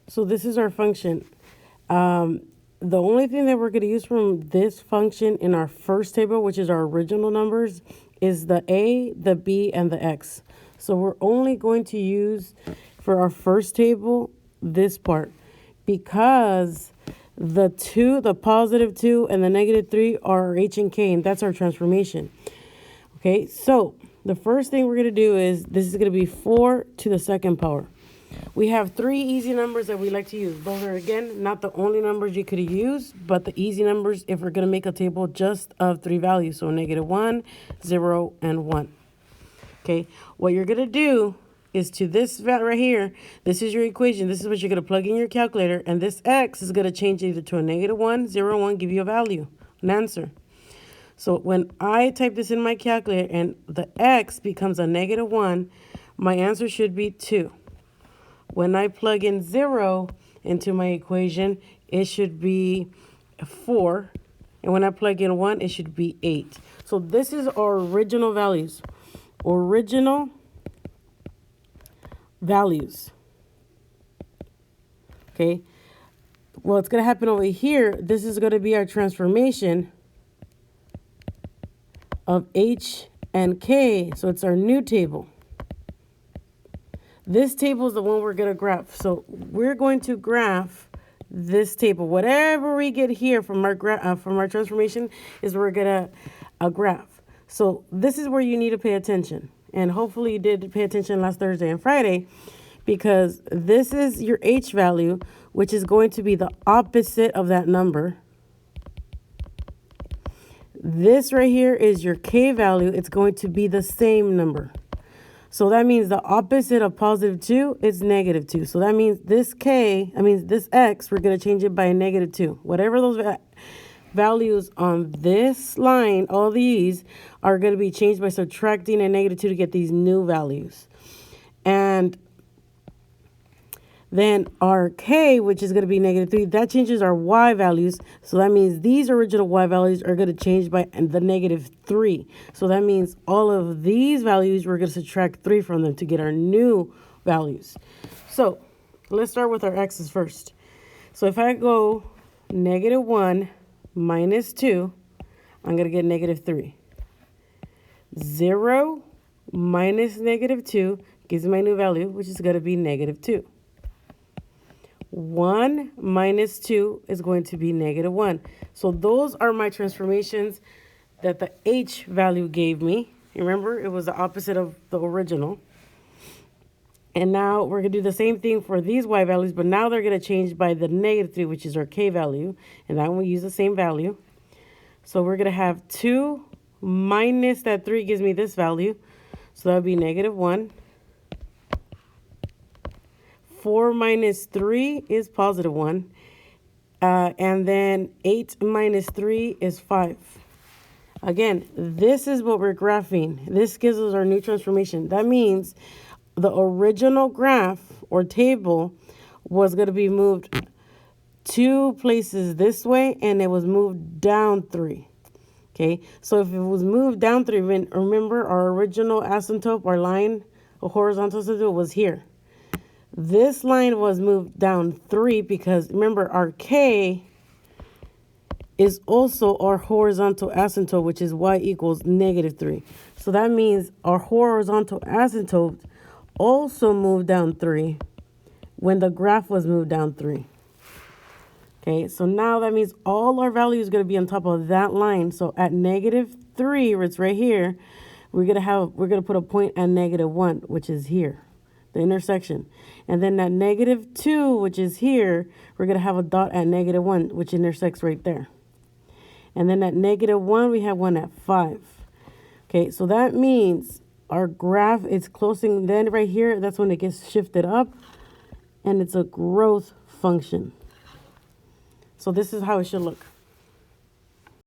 So this is our function. The only thing that we're going to use from this function in our first table, which is our original numbers, is the a, the b, and the x. So we're only going to use for our first table this part, because the 2, the positive 2, and the negative 3 are our h and k, and that's our transformation. Okay, so the first thing we're going to do is this is going to be 4 to the second power. We have 3 easy numbers that we like to use. Those are, again, not the only numbers you could use, but the easy numbers if we're going to make a table just of 3 values. So -1, 0, and 1. Okay, what you're going to do is to this right here, this is your equation. This is what you're going to plug in your calculator. And this x is going to change either to a -1, 0, 1, give you a value, an answer. So when I type this in my calculator and the x becomes a -1, my answer should be 2. When I plug in 0 into my equation, it should be 4. And when I plug in 1, it should be 8. So this is our original values. Original values. Okay. What's going to happen over here, this is going to be our transformation of h and k. So it's our new table. This table is the one we're going to graph. So we're going to graph this table. Whatever we get here from our transformation is we're going to graph. So this is where you need to pay attention. And hopefully you did pay attention last Thursday and Friday, because this is your h value, which is going to be the opposite of that number. This right here is your k value. It's going to be the same number. So that means the opposite of +2 is -2. So that means this this x, we're going to change it by a -2. Whatever those values on this line, all these are going to be changed by subtracting a -2 to get these new values. And then our k, which is going to be -3, that changes our y values. So that means these original y values are going to change by the -3. So that means all of these values, we're going to subtract 3 from them to get our new values. So let's start with our x's first. So if I go -1 minus 2, I'm going to get -3. 0 minus -2 gives me my new value, which is going to be -2. 1 minus 2 is going to be -1. So those are my transformations that the h value gave me. Remember, it was the opposite of the original. And now we're going to do the same thing for these y values, but now they're going to change by the -3, which is our k value. And that one we use the same value. So we're going to have 2 minus that 3 gives me this value. So that would be -1. 4 minus 3 is +1. And then 8 minus 3 is 5. Again, this is what we're graphing. This gives us our new transformation. That means the original graph or table was going to be moved 2 places this way, and it was moved down 3. Okay, so if it was moved down 3, remember our original asymptote, our line, a horizontal asymptote was here. This line was moved down 3 because, remember, our k is also our horizontal asymptote, which is y equals -3. So that means our horizontal asymptote also moved down 3 when the graph was moved down 3. Okay, so now that means all our values are going to be on top of that line. So at -3, it's right here, we're going to put a point at -1, which is here, the intersection. And then at -2, which is here, we're going to have a dot at -1, which intersects right there. And then at -1, we have one at 5. Okay, so that means our graph is closing. Then right here, that's when it gets shifted up, and it's a growth function. So this is how it should look.